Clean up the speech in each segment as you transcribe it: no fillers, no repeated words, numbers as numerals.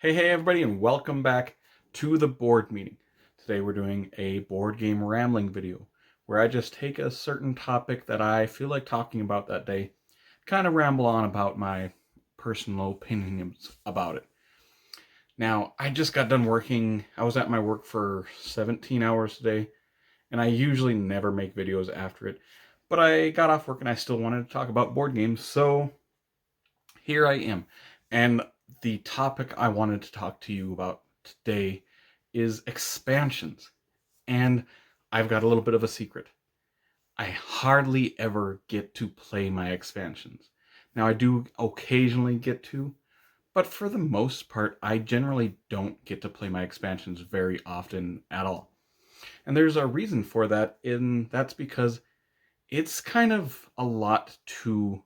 Hey everybody, and welcome back to the board meeting. Today we're doing a board game rambling video where I just take a certain topic that I feel like talking about that day, kind of ramble on about my personal opinions about it. Now, I just got done working. I was at my work for 17 hours today, and I usually never make videos after it, but I got off work and I still wanted to talk about board games, so here I am. And the topic I wanted to talk to you about today is expansions. And I've got a little bit of a secret. I hardly ever get to play my expansions. Now, I do occasionally get to, but for the most part, I generally don't get to play my expansions very often at all. And there's a reason for that, and that's because it's kind of a lot to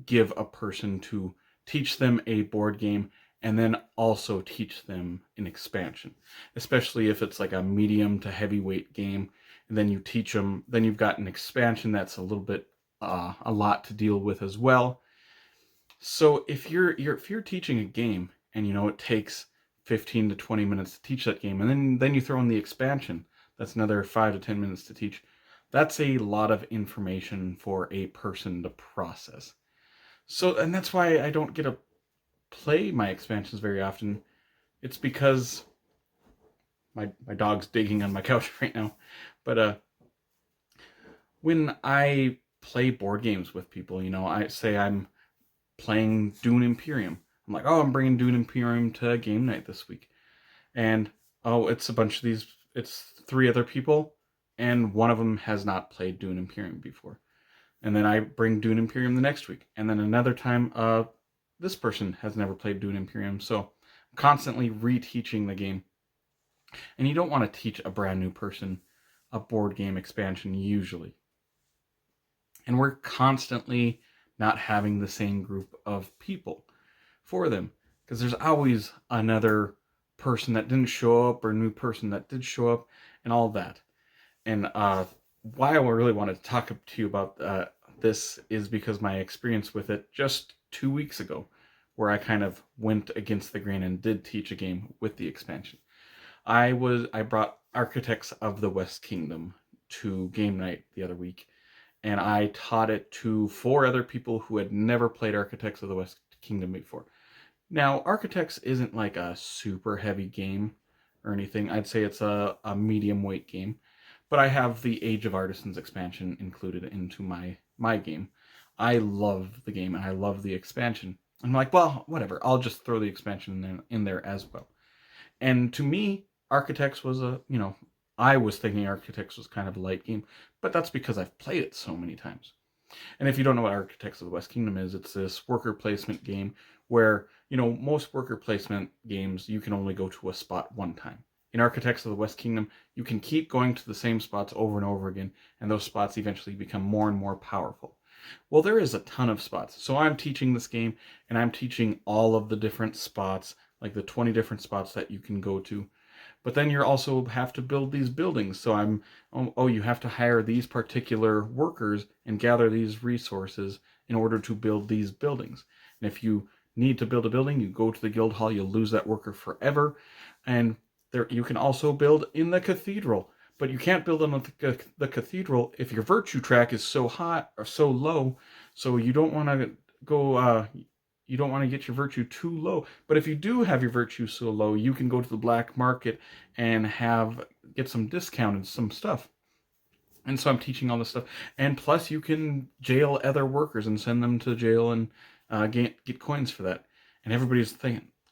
give a person to teach them a board game and then also teach them an expansion, especially if it's like a medium to heavyweight game. And then you teach them, then you've got an expansion that's a little bit a lot to deal with as well. So if you're teaching a game and it takes 15 to 20 minutes to teach that game, and then you throw in the expansion, that's another 5 to 10 minutes to teach. That's a lot of information for a person to process. So, and that's why I don't get to play my expansions very often. It's because my dog's digging on my couch right now. But when I play board games with people, I say I'm playing Dune Imperium. I'm like, oh, I'm bringing Dune Imperium to game night this week, and oh, it's a bunch of these. It's three other people, and one of them has not played Dune Imperium before. And then I bring Dune Imperium the next week, and then another time, this person has never played Dune Imperium, so I'm constantly reteaching the game. And you don't want to teach a brand new person a board game expansion usually. And we're constantly not having the same group of people for them, because there's always another person that didn't show up or a new person that did show up and all that. And why I really wanted to talk to you about this is because my experience with it just 2 weeks ago, where I kind of went against the grain and did teach a game with the expansion. I brought Architects of the West Kingdom to game night the other week, and I taught it to four other people who had never played Architects of the West Kingdom before. Now, Architects isn't like a super heavy game or anything. I'd say it's a medium weight game, but I have the Age of Artisans expansion included into my game. I love the game and I love the expansion. I'm like, well, whatever. I'll just throw the expansion in there as well. And to me, Architects was I was thinking Architects was kind of a light game, but that's because I've played it so many times. And if you don't know what Architects of the West Kingdom is, it's this worker placement game where, most worker placement games, you can only go to a spot one time. In Architects of the West Kingdom, you can keep going to the same spots over and over again, and those spots eventually become more and more powerful. Well, there is a ton of spots. So I'm teaching this game, and I'm teaching all of the different spots, like the 20 different spots that you can go to. But then you also have to build these buildings. So you have to hire these particular workers and gather these resources in order to build these buildings. And if you need to build a building, you go to the guild hall, you lose that worker forever. And there you can also build in the cathedral, but you can't build on the cathedral if your virtue track is so high or so low. So you don't want to go you don't want to get your virtue too low. But if you do have your virtue so low, you can go to the black market and get some discounted some stuff. And so I'm teaching all this stuff. And plus you can jail other workers and send them to jail and get coins for that. And everybody's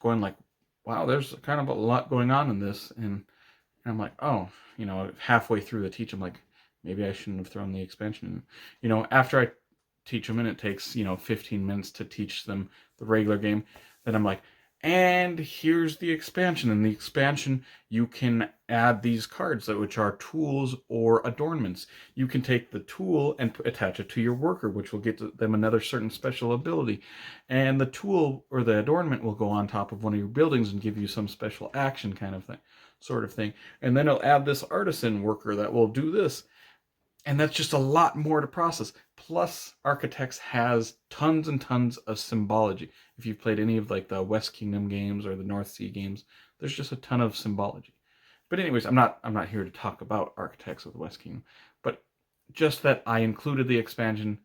going like, wow, there's kind of a lot going on in this. And I'm like, oh, halfway through the teach, I'm like, maybe I shouldn't have thrown the expansion in. After I teach them and it takes 15 minutes to teach them the regular game, then I'm like, and here's the expansion. In the expansion you can add these cards which are tools or adornments. You can take the tool and attach it to your worker, which will get them another certain special ability, and the tool or the adornment will go on top of one of your buildings and give you some special action kind of thing, sort of thing. And then it'll add this artisan worker that will do this. And that's just a lot more to process. Plus, Architects has tons and tons of symbology. If you've played any of like the West Kingdom games or the North Sea games, there's just a ton of symbology. But anyways, I'm not here to talk about Architects of the West Kingdom, but just that I included the expansion,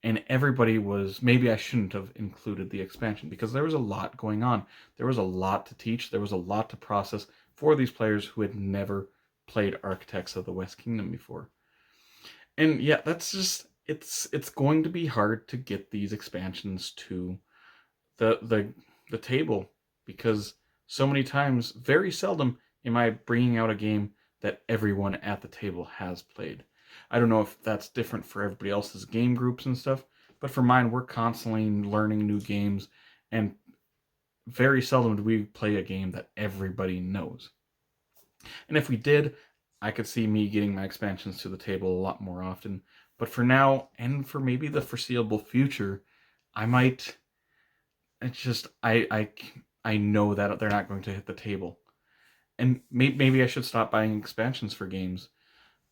and everybody was, maybe I shouldn't have included the expansion because there was a lot going on. There was a lot to teach. There was a lot to process for these players who had never played Architects of the West Kingdom before. And yeah, that's just, it's going to be hard to get these expansions to the table, because so many times, very seldom am I bringing out a game that everyone at the table has played. I don't know if that's different for everybody else's game groups and stuff, but for mine, we're constantly learning new games, and very seldom do we play a game that everybody knows. And if we did, I could see me getting my expansions to the table a lot more often. But for now, and for maybe the foreseeable future, I might. It's just I know that they're not going to hit the table, and maybe I should stop buying expansions for games.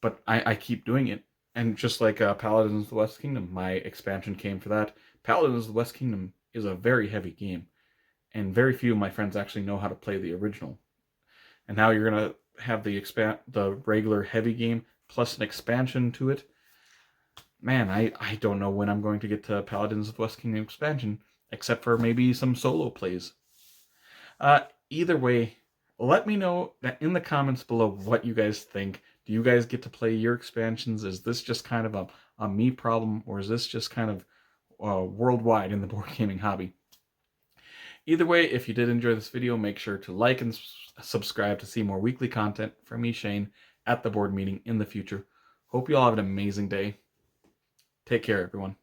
But I keep doing it, and just like Paladins of the West Kingdom, my expansion came for that. Paladins of the West Kingdom is a very heavy game, and very few of my friends actually know how to play the original. And now you're gonna have the regular heavy game plus an expansion to it. Man, I don't know when I'm going to get to Paladins of the West Kingdom expansion, except for maybe some solo plays. Either way, let me know in the comments below what you guys think. Do you guys get to play your expansions? Is this just kind of a me problem, or is this just kind of worldwide in the board gaming hobby? Either way, if you did enjoy this video, make sure to like and subscribe to see more weekly content from me, Shane, at the board meeting in the future. Hope you all have an amazing day. Take care, everyone.